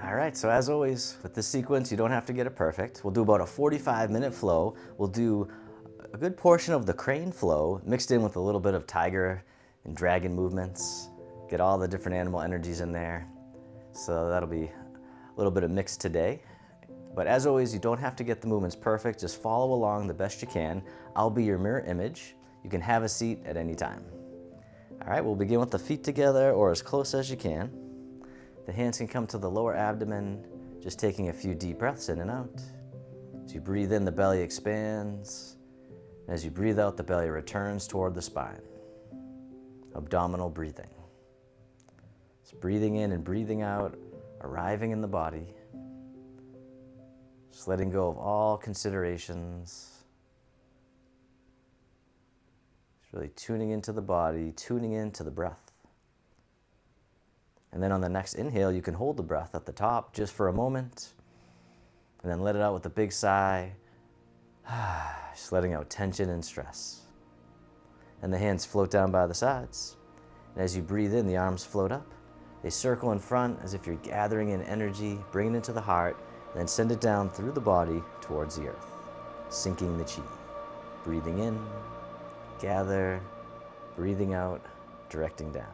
All right, so as always, with this sequence, you don't have to get it perfect. We'll do about a 45-minute flow. We'll do a good portion of the crane flow mixed in with a little bit of tiger and dragon movements. Get all the different animal energies in there. So that'll be a little bit of mix today. But as always, you don't have to get the movements perfect. Just follow along the best you can. I'll be your mirror image. You can have a seat at any time. All right, we'll begin with the feet together or as close as you can. The hands can come to the lower abdomen, just taking a few deep breaths in and out. As you breathe in, the belly expands. As you breathe out, the belly returns toward the spine. Abdominal breathing. Just breathing in and breathing out, arriving in the body. Just letting go of all considerations. Just really tuning into the body, tuning into the breath. And then on the next inhale, you can hold the breath at the top just for a moment, and then let it out with a big sigh, just letting out tension and stress. And the hands float down by the sides. And as you breathe in, the arms float up. They circle in front as if you're gathering in energy, bring it into the heart, and then send it down through the body towards the earth, sinking the chi. Breathing in, gather, breathing out, directing down.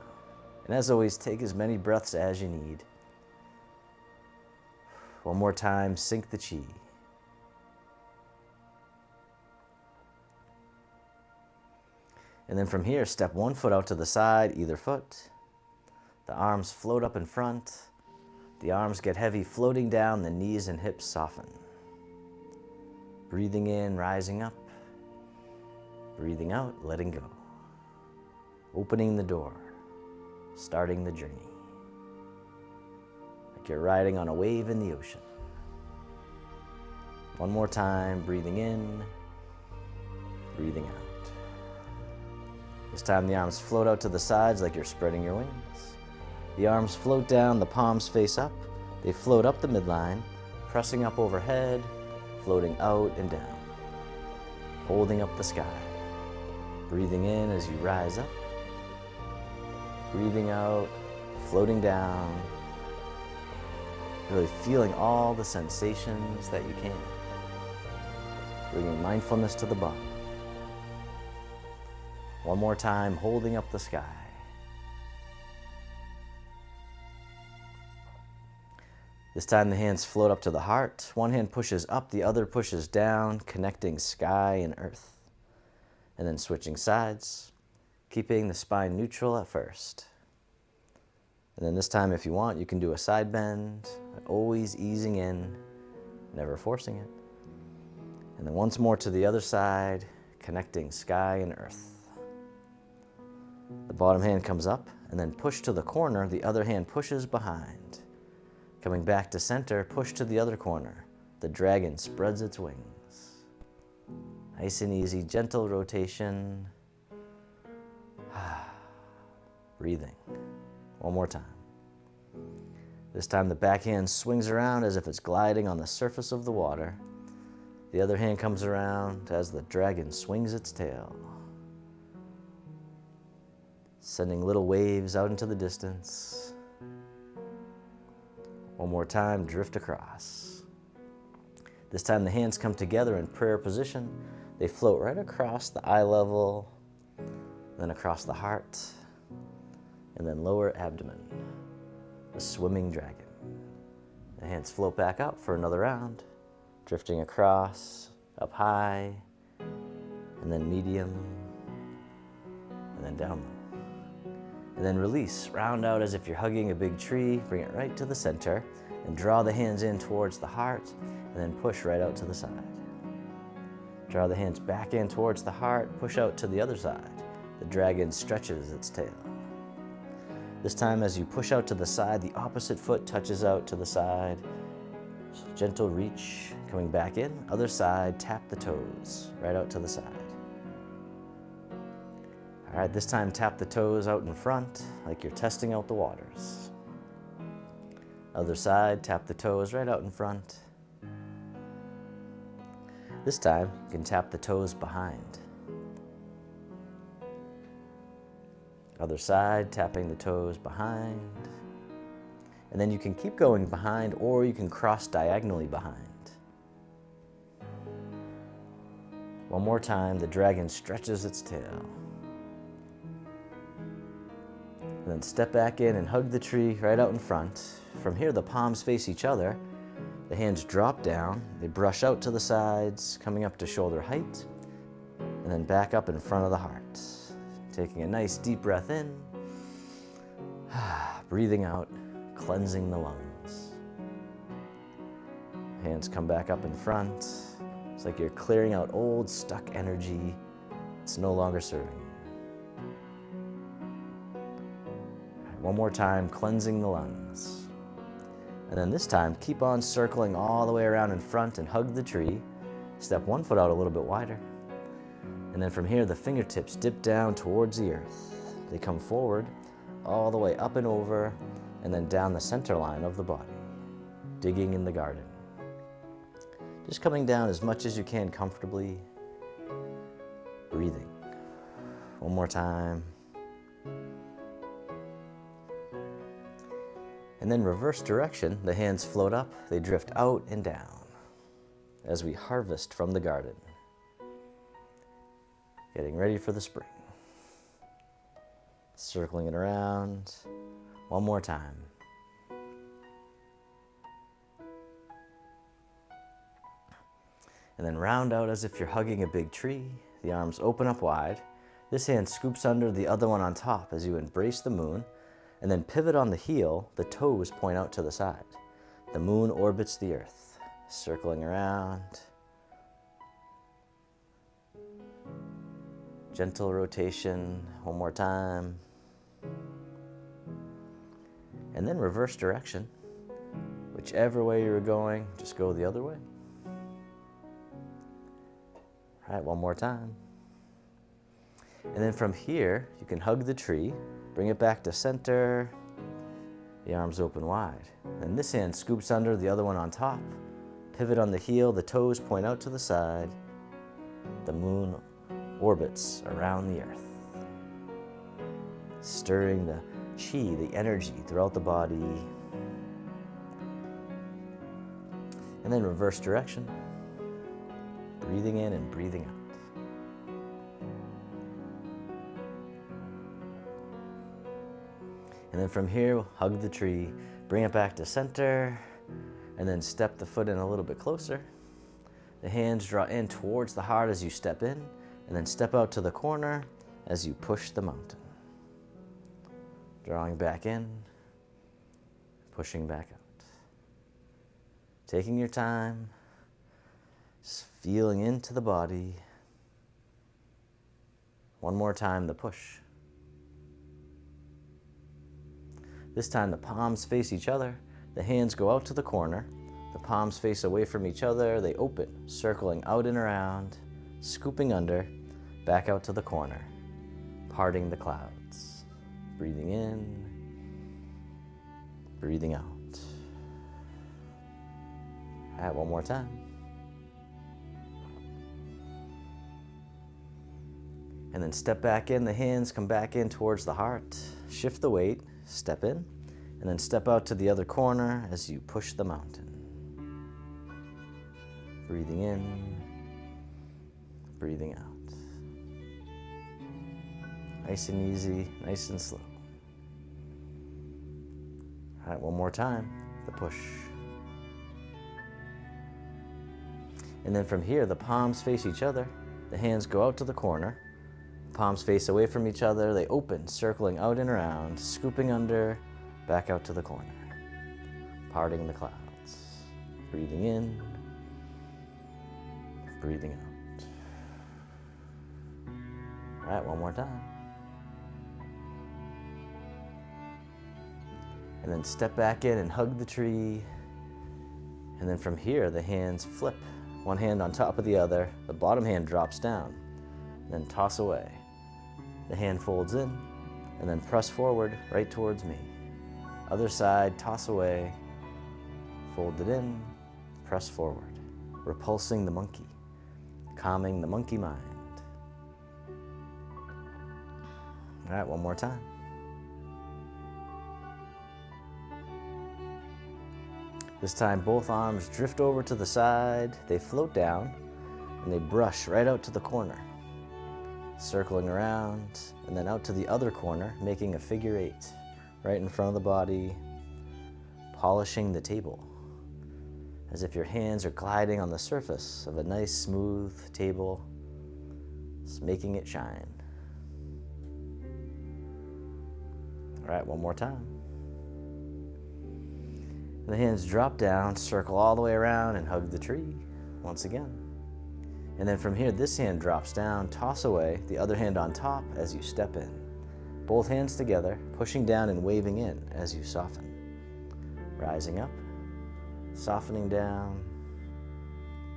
And as always, take as many breaths as you need. One more time, sink the chi. And then from here, step one foot out to the side, either foot. The arms float up in front. The arms get heavy, floating down, the knees and hips soften. Breathing in, rising up. Breathing out, letting go. Opening the door. Starting the journey. Like you're riding on a wave in the ocean. One more time, breathing in, breathing out. This time the arms float out to the sides like you're spreading your wings. The arms float down, the palms face up. They float up the midline, pressing up overhead, floating out and down. Holding up the sky. Breathing in as you rise up. Breathing out, floating down, really feeling all the sensations that you can. Bringing mindfulness to the body. One more time, holding up the sky. This time the hands float up to the heart. One hand pushes up, the other pushes down, connecting sky and earth. And then switching sides. Keeping the spine neutral at first. And then this time, if you want, you can do a side bend, always easing in, never forcing it. And then once more to the other side, connecting sky and earth. The bottom hand comes up, and then push to the corner, the other hand pushes behind. Coming back to center, push to the other corner. The dragon spreads its wings. Nice and easy, gentle rotation. Breathing. One more time. This time the back hand swings around as if it's gliding on the surface of the water. The other hand comes around as the dragon swings its tail, sending little waves out into the distance. One more time, drift across. This time the hands come together in prayer position. They float right across the eye level, then across the heart, and then lower abdomen, the swimming dragon. The hands float back out for another round, drifting across, up high, and then medium, and then down low. And then release, round out as if you're hugging a big tree, bring it right to the center, and draw the hands in towards the heart, and then push right out to the side. Draw the hands back in towards the heart, push out to the other side. The dragon stretches its tail. This time as you push out to the side, the opposite foot touches out to the side. Gentle reach, coming back in. Other side, tap the toes, right out to the side. All right, this time tap the toes out in front, like you're testing out the waters. Other side, tap the toes right out in front. This time, you can tap the toes behind. Other side, tapping the toes behind. And then you can keep going behind, or you can cross diagonally behind. One more time, the dragon stretches its tail. And then step back in and hug the tree right out in front. From here, the palms face each other. The hands drop down. They brush out to the sides, coming up to shoulder height, and then back up in front of the heart. Taking a nice deep breath in, breathing out, cleansing the lungs. Hands come back up in front. It's like you're clearing out old, stuck energy. It's no longer serving you. One more time, cleansing the lungs. And then this time, keep on circling all the way around in front and hug the tree. Step one foot out a little bit wider. And then from here, the fingertips dip down towards the earth. They come forward, all the way up and over, and then down the center line of the body, digging in the garden. Just coming down as much as you can comfortably, breathing. One more time. And then reverse direction, the hands float up, they drift out and down as we harvest from the garden. Getting ready for the spring. Circling it around. One more time. And then round out as if you're hugging a big tree. The arms open up wide. This hand scoops under the other one on top as you embrace the moon. And then pivot on the heel, the toes point out to the side. The moon orbits the earth, circling around. Gentle rotation, one more time. And then reverse direction. Whichever way you're going, just go the other way. All right, one more time. And then from here, you can hug the tree, bring it back to center, the arms open wide. Then this hand scoops under, the other one on top. Pivot on the heel, the toes point out to the side. The moon orbits around the earth, stirring the chi, the energy throughout the body. And then reverse direction, breathing in and breathing out. And then from here, hug the tree, bring it back to center, and then step the foot in a little bit closer. The hands draw in towards the heart as you step in, and then step out to the corner as you push the mountain. Drawing back in, pushing back out. Taking your time, just feeling into the body. One more time, the push. This time the palms face each other, the hands go out to the corner, the palms face away from each other, they open, circling out and around, scooping under, back out to the corner, parting the clouds. Breathing in, breathing out. All right, one more time. And then step back in, the hands come back in towards the heart, shift the weight, step in, and then step out to the other corner as you push the mountain. Breathing in, breathing out. Nice and easy, nice and slow. All right, one more time, the push. And then from here, the palms face each other, the hands go out to the corner, palms face away from each other, they open, circling out and around, scooping under, back out to the corner, parting the clouds. Breathing in, breathing out. All right, one more time. And then step back in and hug the tree. And then from here, the hands flip. One hand on top of the other, the bottom hand drops down, then toss away. The hand folds in, and then press forward right towards me. Other side, toss away, fold it in, press forward. Repulsing the monkey, calming the monkey mind. All right, one more time. This time both arms drift over to the side, they float down, and they brush right out to the corner, circling around, and then out to the other corner, making a figure 8, right in front of the body, polishing the table, as if your hands are gliding on the surface of a nice smooth table, just making it shine. All right, one more time. The hands drop down, circle all the way around, and hug the tree once again. And then from here, this hand drops down, toss away, the other hand on top as you step in. Both hands together, pushing down and waving in as you soften. Rising up, softening down,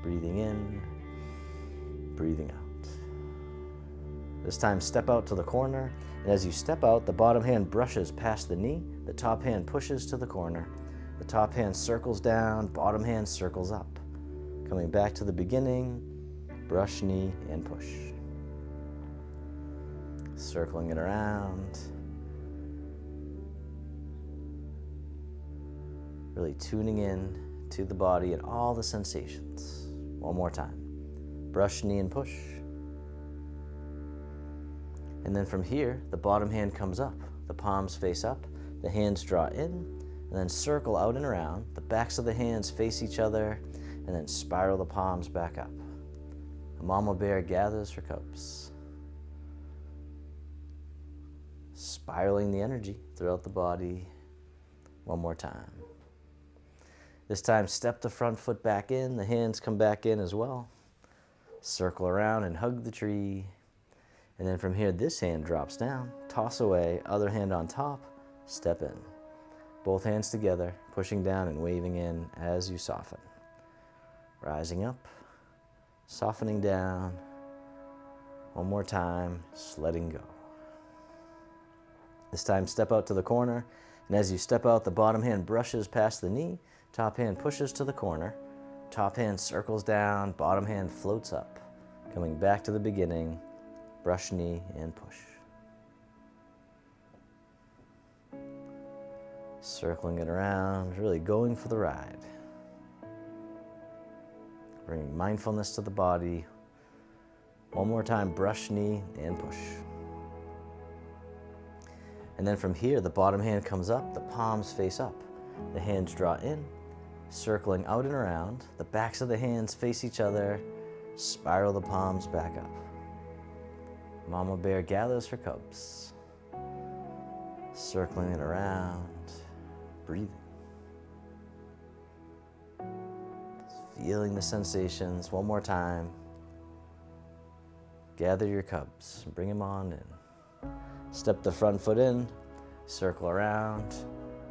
breathing in, breathing out. This time, step out to the corner, and as you step out, the bottom hand brushes past the knee, the top hand pushes to the corner. The top hand circles down, bottom hand circles up. Coming back to the beginning, brush, knee, and push. Circling it around. Really tuning in to the body and all the sensations. One more time. Brush, knee, and push. And then from here, the bottom hand comes up. The palms face up. The hands draw in. And then circle out and around. The backs of the hands face each other, and then spiral the palms back up. The mama bear gathers her cubs, spiraling the energy throughout the body. One more time. This time, step the front foot back in. The hands come back in as well. Circle around and hug the tree. And then from here, this hand drops down. Toss away, other hand on top, step in. Both hands together, pushing down and waving in as you soften. Rising up, softening down. One more time, just letting go. This time, step out to the corner, and as you step out, the bottom hand brushes past the knee, top hand pushes to the corner, top hand circles down, bottom hand floats up. Coming back to the beginning, brush, knee, and push. Circling it around, really going for the ride. Bringing mindfulness to the body. One more time, brush, knee, and push. And then from here, the bottom hand comes up, the palms face up. The hands draw in, circling out and around. The backs of the hands face each other, spiral the palms back up. Mama bear gathers her cubs, circling it around. Breathing. Just feeling the sensations. One more time. Gather your cubs. Bring them on in. Step the front foot in. Circle around.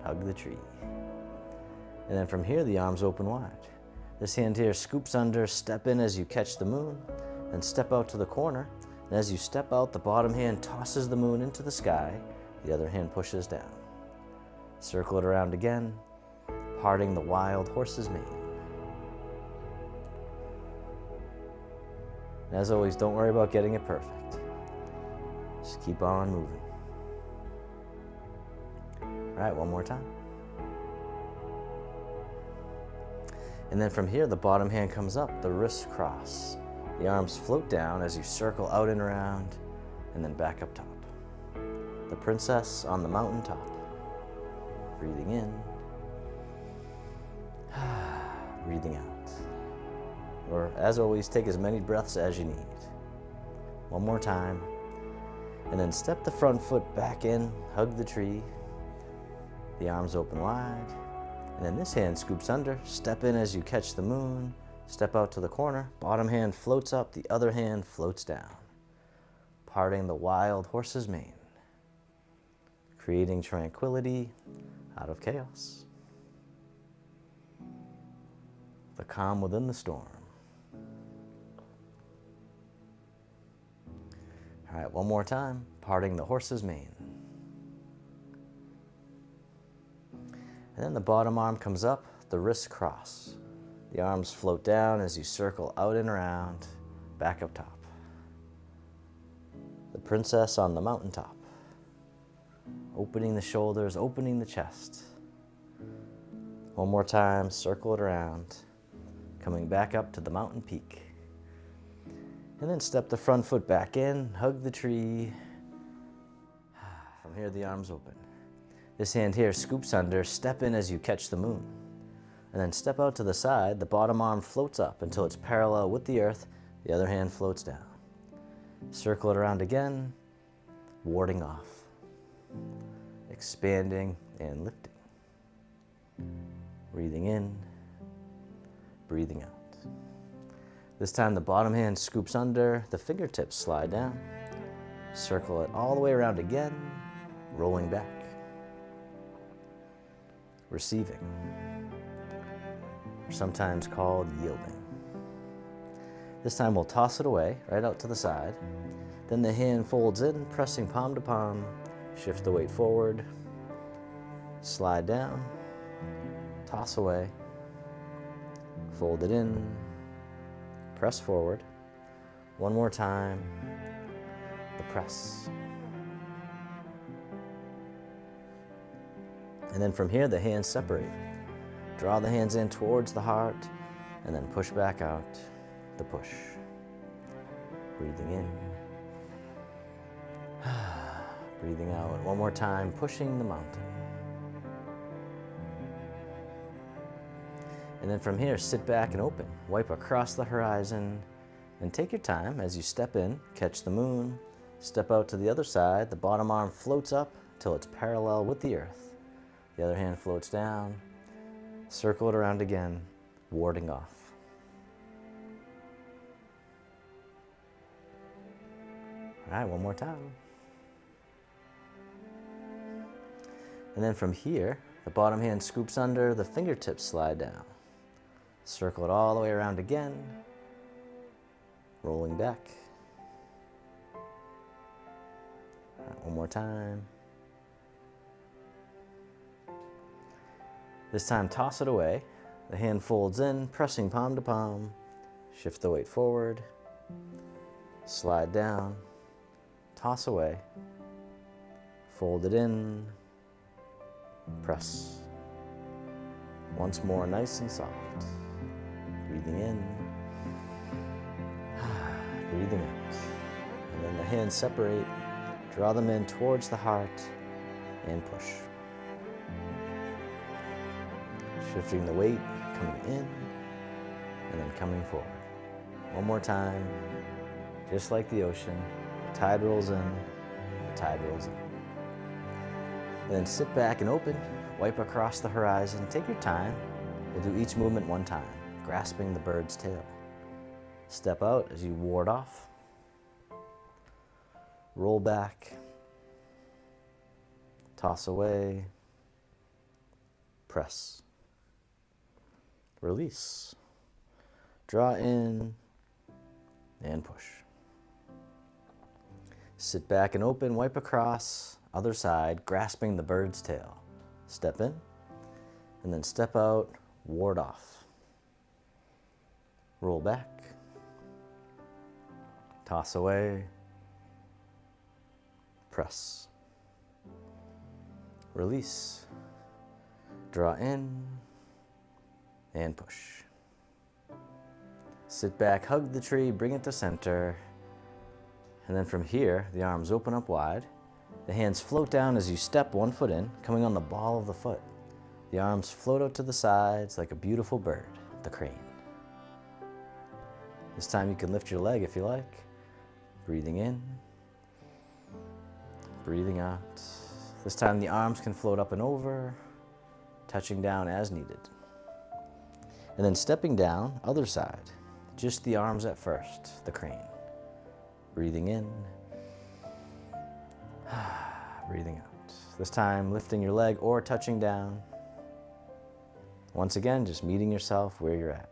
Hug the tree. And then from here, the arms open wide. This hand here scoops under. Step in as you catch the moon. Then step out to the corner. And as you step out, the bottom hand tosses the moon into the sky. The other hand pushes down. Circle it around again, parting the wild horse's mane. And as always, don't worry about getting it perfect. Just keep on moving. All right, one more time. And then from here, the bottom hand comes up, the wrists cross. The arms float down as you circle out and around, and then back up top. The princess on the mountaintop. Breathing in, breathing out. Or as always, take as many breaths as you need. One more time. And then step the front foot back in, hug the tree. The arms open wide. And then this hand scoops under. Step in as you catch the moon. Step out to the corner. Bottom hand floats up, the other hand floats down. Parting the wild horse's mane. Creating tranquility out of chaos. The calm within the storm. All right, one more time, parting the horse's mane. And then the bottom arm comes up, the wrists cross. The arms float down as you circle out and around, back up top. The princess on the mountaintop. Opening the shoulders, opening the chest. One more time, circle it around, coming back up to the mountain peak. And then step the front foot back in, hug the tree. From here, the arms open. This hand here scoops under, step in as you catch the moon. And then step out to the side, the bottom arm floats up until it's parallel with the earth, the other hand floats down. Circle it around again, warding off. Expanding and lifting. Breathing in, breathing out. This time the bottom hand scoops under, the fingertips slide down. Circle it all the way around again, rolling back. Receiving, sometimes called yielding. This time we'll toss it away, right out to the side. Then the hand folds in, pressing palm to palm. Shift the weight forward, slide down, toss away, fold it in, press forward. One more time, the press. And then from here, the hands separate. Draw the hands in towards the heart, and then push back out, the push. Breathing in. Breathing out. One more time, pushing the mountain. And then from here, sit back and open. Wipe across the horizon, and take your time as you step in, catch the moon, step out to the other side. The bottom arm floats up till it's parallel with the earth. The other hand floats down. Circle it around again, warding off. All right, one more time. And then from here, the bottom hand scoops under, the fingertips slide down. Circle it all the way around again, rolling back. All right, one more time. This time, toss it away. The hand folds in, pressing palm to palm. Shift the weight forward, slide down, toss away, fold it in, press. Once more, nice and soft. Breathing in, breathing out. And then the hands separate, draw them in towards the heart, and push. Shifting the weight, coming in, and then coming forward. One more time, just like the ocean. The tide rolls in, the tide rolls in. And then sit back and open, wipe across the horizon, take your time. We'll do each movement one time, grasping the bird's tail. Step out as you ward off. Roll back. Toss away. Press. Release. Draw in and push. Sit back and open, wipe across, other side, grasping the bird's tail. Step in, and then step out, ward off. Roll back. Toss away. Press. Release. Draw in and push. Sit back, hug the tree, bring it to center. And then from here, the arms open up wide. The hands float down as you step one foot in, coming on the ball of the foot. The arms float out to the sides like a beautiful bird, the crane. This time you can lift your leg if you like. Breathing in, breathing out. This time the arms can float up and over, touching down as needed. And then stepping down, other side. Just the arms at first, the crane. Breathing in, breathing out. This time lifting your leg or touching down. Once again, just meeting yourself where you're at.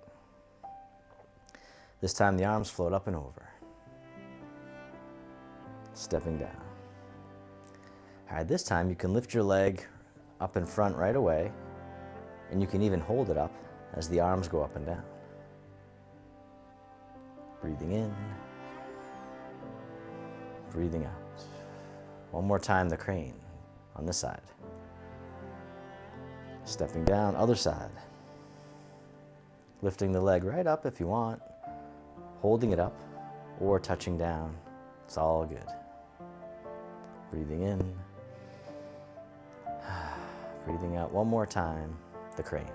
This time the arms float up and over. Stepping down. All right, this time you can lift your leg up in front right away, and you can even hold it up as the arms go up and down. Breathing in, breathing out. One more time, the crane on this side. Stepping down, other side. Lifting the leg right up if you want, holding it up, or touching down. It's all good. Breathing in. Breathing out one more time, the crane.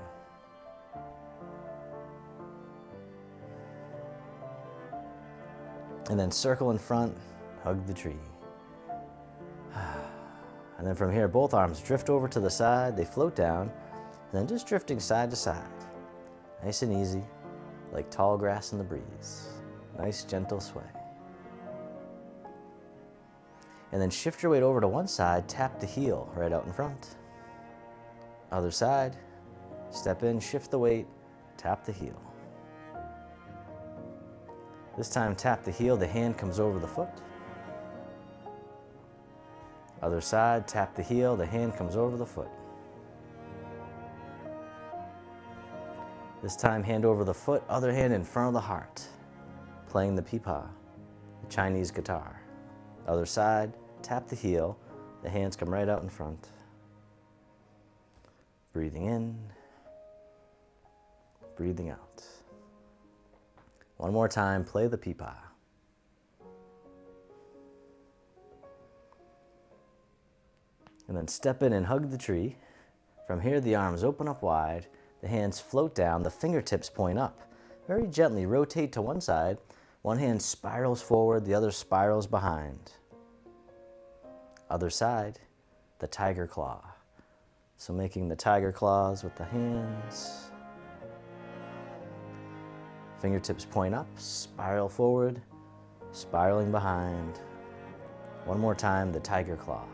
And then circle in front, hug the tree. And then from here, both arms drift over to the side, they float down, and then just drifting side to side. Nice and easy, like tall grass in the breeze. Nice, gentle sway. And then shift your weight over to one side, tap the heel right out in front. Other side, step in, shift the weight, tap the heel. This time, tap the heel, the hand comes over the foot. Other side, tap the heel, the hand comes over the foot. This time, hand over the foot, other hand in front of the heart, playing the pipa, the Chinese guitar. Other side, tap the heel, the hands come right out in front. Breathing in, breathing out. One more time, play the pipa. And then step in and hug the tree. From here, the arms open up wide, the hands float down, the fingertips point up. Very gently rotate to one side. One hand spirals forward, the other spirals behind. Other side, the tiger claw. So making the tiger claws with the hands. Fingertips point up, spiral forward, spiraling behind. One more time, the tiger claw.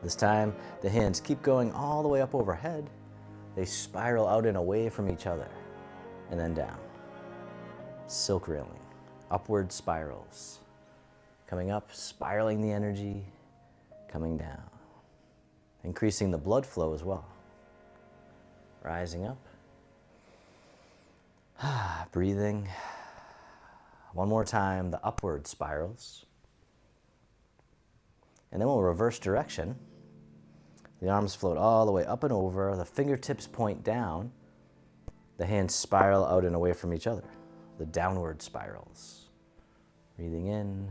This time, the hands keep going all the way up overhead. They spiral out and away from each other, and then down. Silk railing, upward spirals. Coming up, spiraling the energy, coming down. Increasing the blood flow as well. Rising up. Breathing. One more time, the upward spirals. And then we'll reverse direction. The arms float all the way up and over. The fingertips point down. The hands spiral out and away from each other. The downward spirals. Breathing in.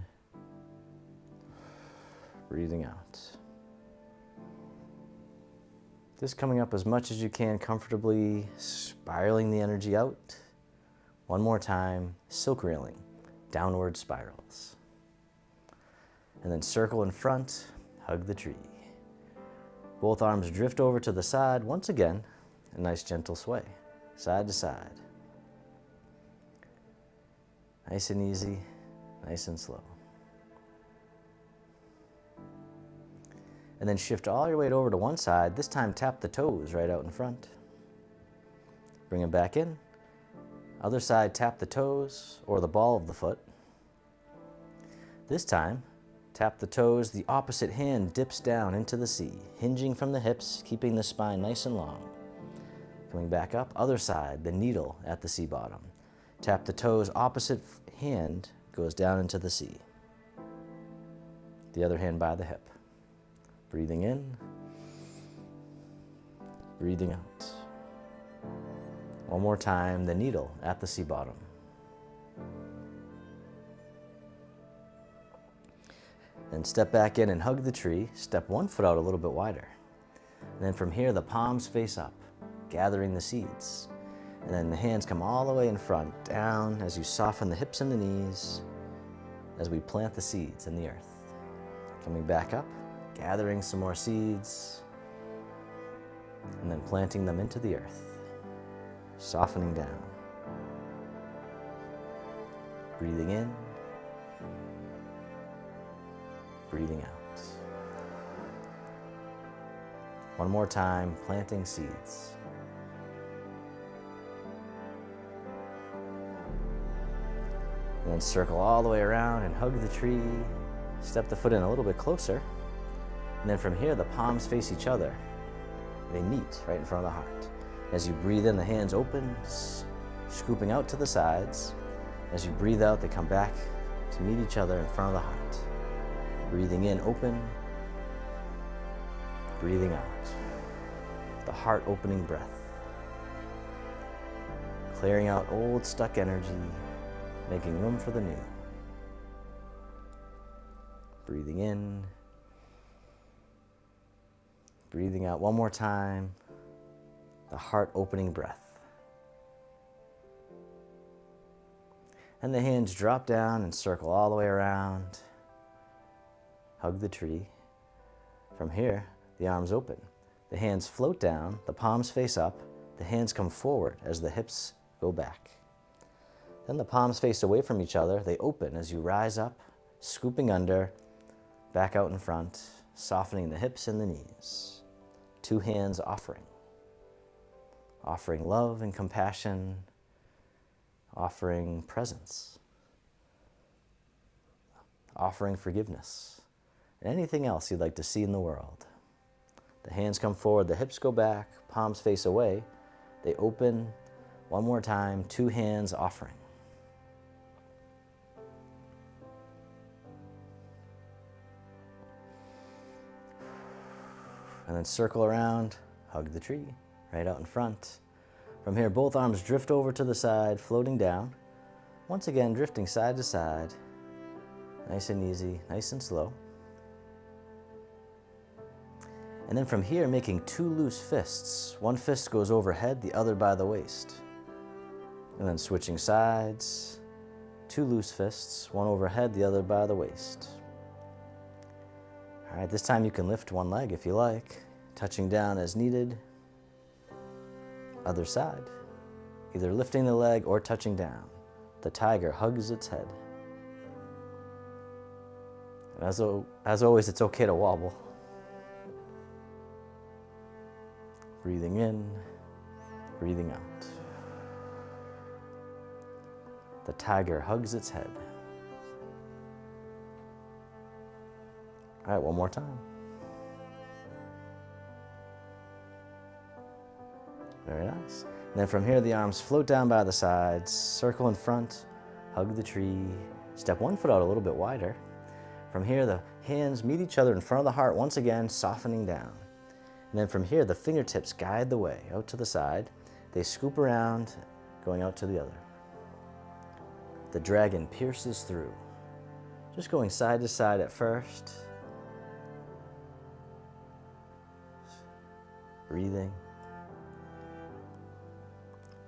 Breathing out. Just coming up as much as you can comfortably, spiraling the energy out. One more time, silk railing, downward spirals. And then circle in front, hug the tree. Both arms drift over to the side. Once again, a nice gentle sway, side to side. Nice and easy, nice and slow. And then shift all your weight over to one side. This time tap the toes right out in front. Bring them back in. Other side, tap the toes or the ball of the foot. This time, tap the toes, the opposite hand dips down into the sea, hinging from the hips, keeping the spine nice and long. Coming back up, other side, the needle at the sea bottom. Tap the toes, opposite hand goes down into the sea. The other hand by the hip. Breathing in, breathing out. One more time, the needle at the sea bottom. Then step back in and hug the tree. Step one foot out a little bit wider. And then from here, the palms face up, gathering the seeds. And then the hands come all the way in front, down as you soften the hips and the knees as we plant the seeds in the earth. Coming back up, gathering some more seeds, and then planting them into the earth, softening down. Breathing in, breathing out. One more time, planting seeds. And then circle all the way around and hug the tree. Step the foot in a little bit closer. And then from here, the palms face each other. They meet right in front of the heart. As you breathe in, the hands open, scooping out to the sides. As you breathe out, they come back to meet each other in front of the heart. Breathing in, open. breathing out. The heart opening breath. Clearing out old stuck energy, making room for the new. Breathing in. Breathing out one more time. The heart opening breath. And the hands drop down and circle all the way around. Hug the tree. From here, the arms open. The hands float down, the palms face up. The hands come forward as the hips go back. Then the palms face away from each other. They open as you rise up, scooping under, back out in front, softening the hips and the knees. Two hands offering. Offering love and compassion, offering presence, offering forgiveness, and anything else you'd like to see in the world. The hands come forward, the hips go back, palms face away. They open one more time, two hands offering. And then circle around, hug the tree right out in front. From here, both arms drift over to the side, floating down. Once again, drifting side to side. Nice and easy, nice and slow. And then from here, making two loose fists. One fist goes overhead, the other by the waist. And then switching sides, two loose fists, one overhead, the other by the waist. All right, this time you can lift one leg if you like, touching down as needed. Other side, either lifting the leg or touching down. The tiger hugs its head. As always, it's okay to wobble. Breathing in, breathing out. The tiger hugs its head. All right, one more time. Very nice. And then from here, the arms float down by the sides, circle in front, hug the tree, step one foot out a little bit wider. From here, the hands meet each other in front of the heart, once again, softening down. And then from here, the fingertips guide the way out to the side. They scoop around, going out to the other. The dragon pierces through. Just going side to side at first. Breathing.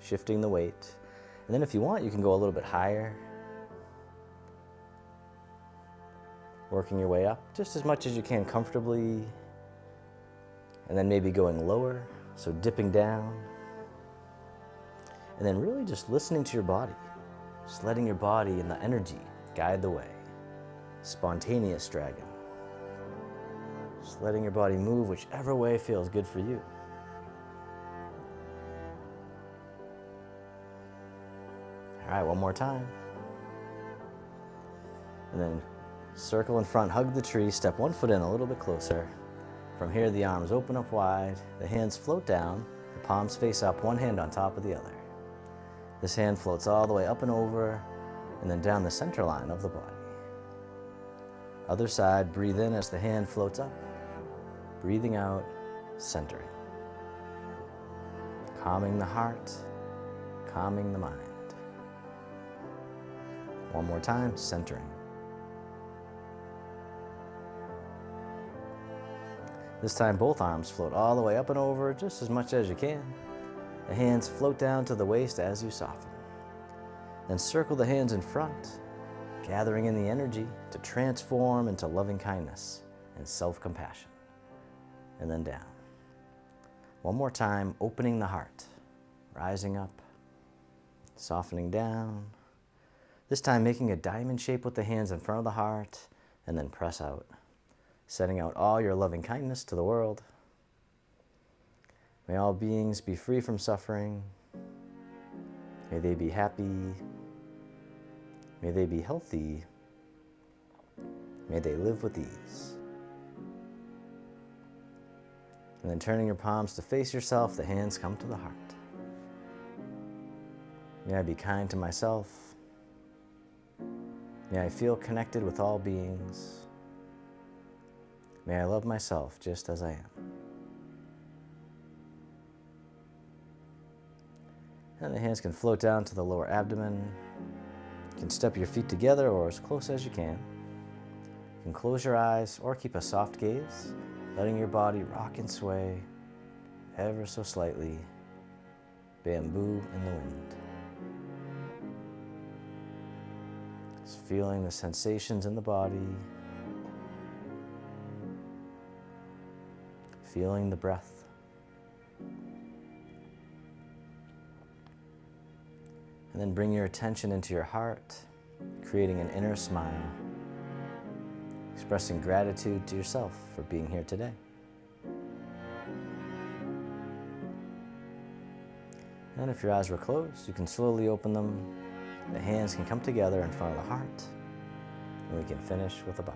Shifting the weight. And then if you want, you can go a little bit higher. Working your way up just as much as you can comfortably. And then maybe going lower, so dipping down. And then really just listening to your body. Just letting your body and the energy guide the way. Spontaneous dragon. Just letting your body move whichever way feels good for you. All right, one more time. And then circle in front, hug the tree, step one foot in a little bit closer. From here, the arms open up wide, the hands float down, the palms face up, one hand on top of the other. This hand floats all the way up and over, and then down the center line of the body. Other side, breathe in as the hand floats up. Breathing out, centering. Calming the heart, calming the mind. One more time, centering. This time, both arms float all the way up and over, just as much as you can. The hands float down to the waist as you soften. Then circle the hands in front, gathering in the energy to transform into loving kindness and self-compassion. And then down. One more time, opening the heart, rising up, softening down. This time, making a diamond shape with the hands in front of the heart, and then press out. Sending out all your loving kindness to the world. May all beings be free from suffering. May they be happy. May they be healthy. May they live with ease. And then turning your palms to face yourself, the hands come to the heart. May I be kind to myself. May I feel connected with all beings. May I love myself just as I am. And the hands can float down to the lower abdomen. You can step your feet together or as close as you can. You can close your eyes or keep a soft gaze, letting your body rock and sway ever so slightly, bamboo in the wind. Just feeling the sensations in the body, feeling the breath. And then bring your attention into your heart, creating an inner smile, expressing gratitude to yourself for being here today. And if your eyes were closed, you can slowly open them. The hands can come together in front of the heart, and we can finish with a bow.